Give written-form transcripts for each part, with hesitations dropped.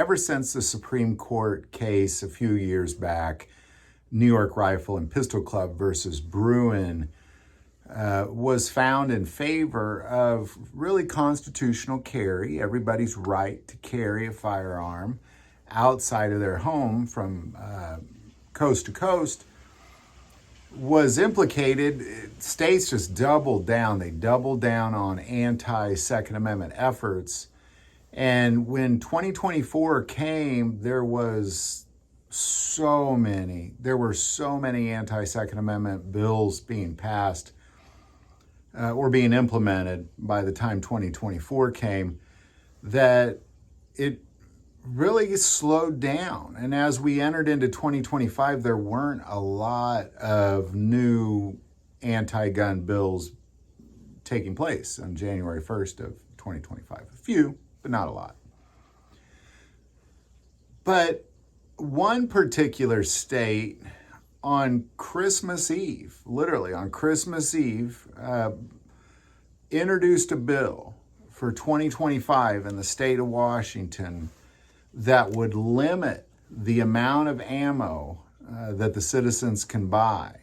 ever since the Supreme Court case a few years back, New York Rifle and Pistol Club versus Bruin, was found in favor of really constitutional carry, everybody's right to carry a firearm outside of their home from coast to coast, was implicated. States just doubled down. They doubled down on anti-Second Amendment efforts. And when 2024 came, there were so many anti-Second Amendment bills being passed or being implemented by the time 2024 came, that it really slowed down. And as we entered into 2025, there weren't a lot of new anti-gun bills taking place on January 1st of 2025. A few, but not a lot. But one particular state on Christmas Eve, literally on Christmas Eve, introduced a bill for 2025 in the state of Washington that would limit the amount of ammo that the citizens can buy.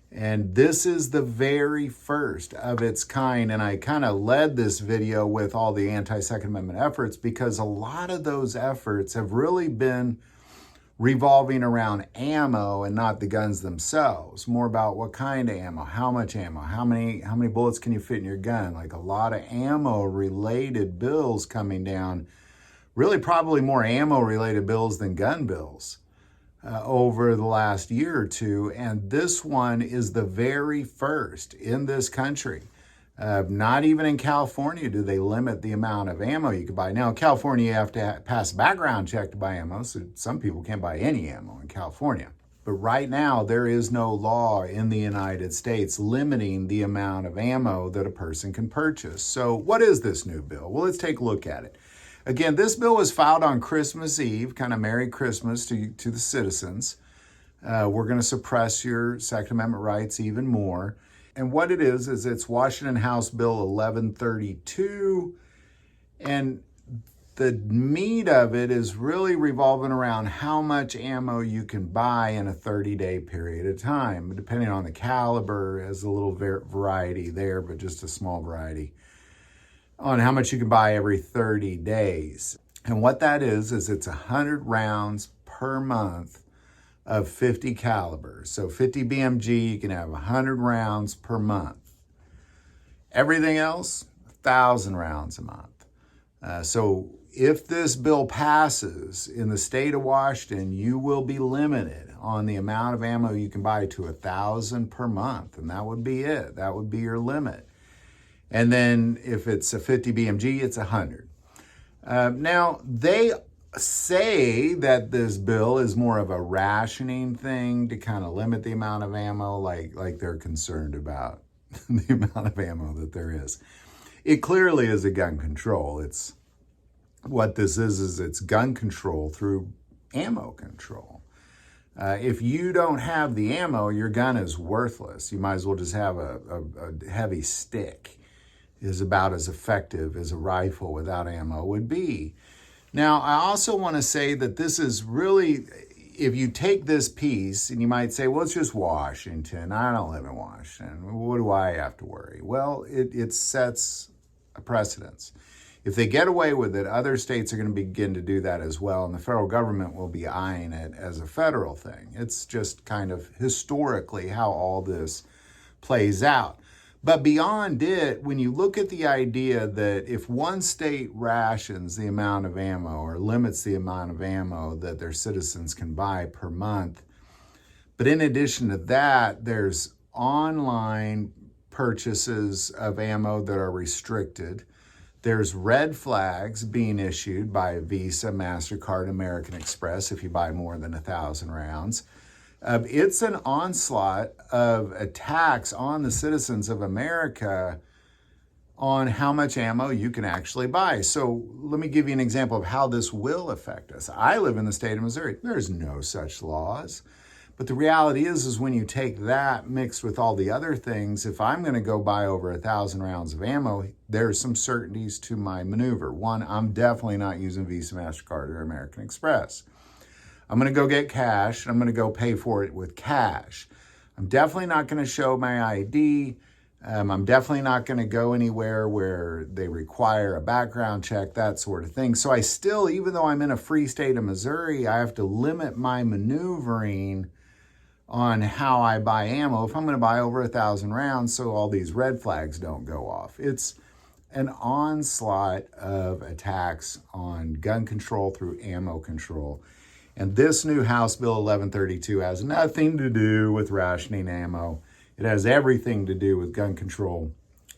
And this is the very first of its kind. And I kind of led this video with all the anti-Second Amendment efforts because a lot of those efforts have really been revolving around ammo and not the guns themselves. More about what kind of ammo, how much ammo, how many bullets can you fit in your gun. Like a lot of ammo related bills coming down, really probably more ammo related bills than gun bills over the last year or two. And this one is the very first in this country. Not even in California do they limit the amount of ammo you can buy. Now, in California, you have to pass a background check to buy ammo, so some people can't buy any ammo in California. But right now, there is no law in the United States limiting the amount of ammo that a person can purchase. So what is this new bill? Well, let's take a look at it. Again, this bill was filed on Christmas Eve, kind of Merry Christmas to the citizens. We're going to suppress your Second Amendment rights even more. And what it is it's Washington House Bill 1132. And the meat of it is really revolving around how much ammo you can buy in a 30-day period of time. Depending on the caliber, there's a little variety there, but just a small variety on how much you can buy every 30 days. And what that is it's 100 rounds per month of 50 calibers. So 50 BMG, you can have 100 rounds per month. Everything else, 1,000 rounds a month. So if this bill passes in the state of Washington, you will be limited on the amount of ammo you can buy to 1,000 per month. And that would be it. That would be your limit. And then if it's a 50 BMG, it's 100. Now, they say that this bill is more of a rationing thing to kind of limit the amount of ammo, like they're concerned about the amount of ammo that there is. It clearly is a gun control. It's what this is it's gun control through ammo control. If you don't have the ammo, your gun is worthless. You might as well just have a heavy stick. Is about as effective as a rifle without ammo would be. Now, I also want to say that this is really, if you take this piece, and you might say, well, it's just Washington. I don't live in Washington. What do I have to worry? Well, it sets a precedence. If they get away with it, other states are going to begin to do that as well, and the federal government will be eyeing it as a federal thing. It's just kind of historically how all this plays out. But beyond it, when you look at the idea that if one state rations the amount of ammo or limits the amount of ammo that their citizens can buy per month, but in addition to that, there's online purchases of ammo that are restricted. There's red flags being issued by Visa, MasterCard, American Express if you buy more than 1,000 rounds. It's an onslaught of attacks on the citizens of America on how much ammo you can actually buy. So let me give you an example of how this will affect us. I live in the state of Missouri. There's no such laws. But the reality is when you take that mixed with all the other things, if I'm going to go buy over 1,000 rounds of ammo, there's some certainties to my maneuver. One, I'm definitely not using Visa, MasterCard, or American Express. I'm going to go get cash, and I'm going to go pay for it with cash. I'm definitely not going to show my ID. I'm definitely not going to go anywhere where they require a background check, that sort of thing. So I still, even though I'm in a free state of Missouri, I have to limit my maneuvering on how I buy ammo if I'm going to buy over 1,000 rounds so all these red flags don't go off. It's an onslaught of attacks on gun control through ammo control. And this new House Bill 1132 has nothing to do with rationing ammo. It has everything to do with gun control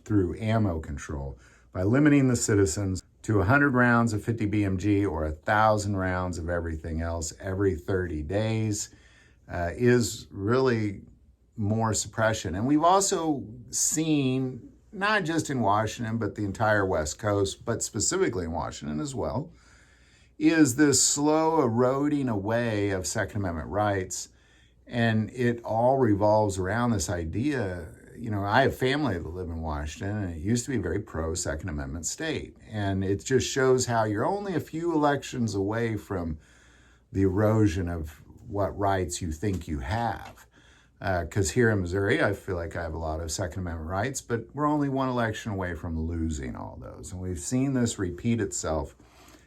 through ammo control by limiting the citizens to 100 rounds of 50 BMG or 1,000 rounds of everything else every 30 days. Is really more suppression. And we've also seen, not just in Washington, but the entire West Coast, but specifically in Washington as well, is this slow eroding away of Second Amendment rights. And it all revolves around this idea. You know, I have family that live in Washington, and it used to be a very pro-Second Amendment state. And it just shows how you're only a few elections away from the erosion of what rights you think you have. Because here in Missouri, I feel like I have a lot of Second Amendment rights, but we're only one election away from losing all those. And we've seen this repeat itself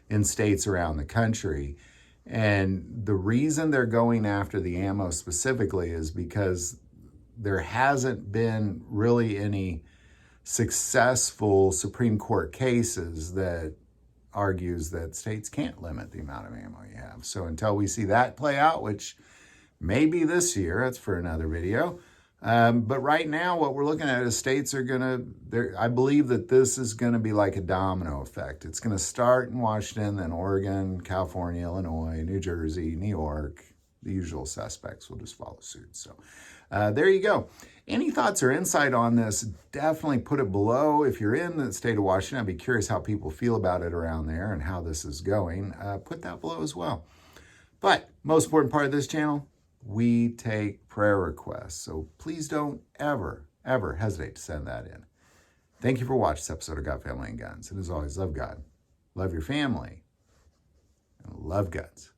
in states around the country. And the reason they're going after the ammo specifically is because there hasn't been really any successful Supreme Court cases that argues that states can't limit the amount of ammo you have. So until we see that play out, which may be this year, that's for another video. But right now, what we're looking at is states are I believe that this is going to be like a domino effect. It's going to start in Washington, then Oregon, California, Illinois, New Jersey, New York. The usual suspects will just follow suit. So there you go. Any thoughts or insight on this, definitely put it below. If you're in the state of Washington, I'd be curious how people feel about it around there and how this is going. Put that below as well. But most important part of this channel, we take prayer requests. So please don't ever, ever hesitate to send that in. Thank you for watching this episode of God, Family, and Guns. And as always, love God, love your family, and love guns.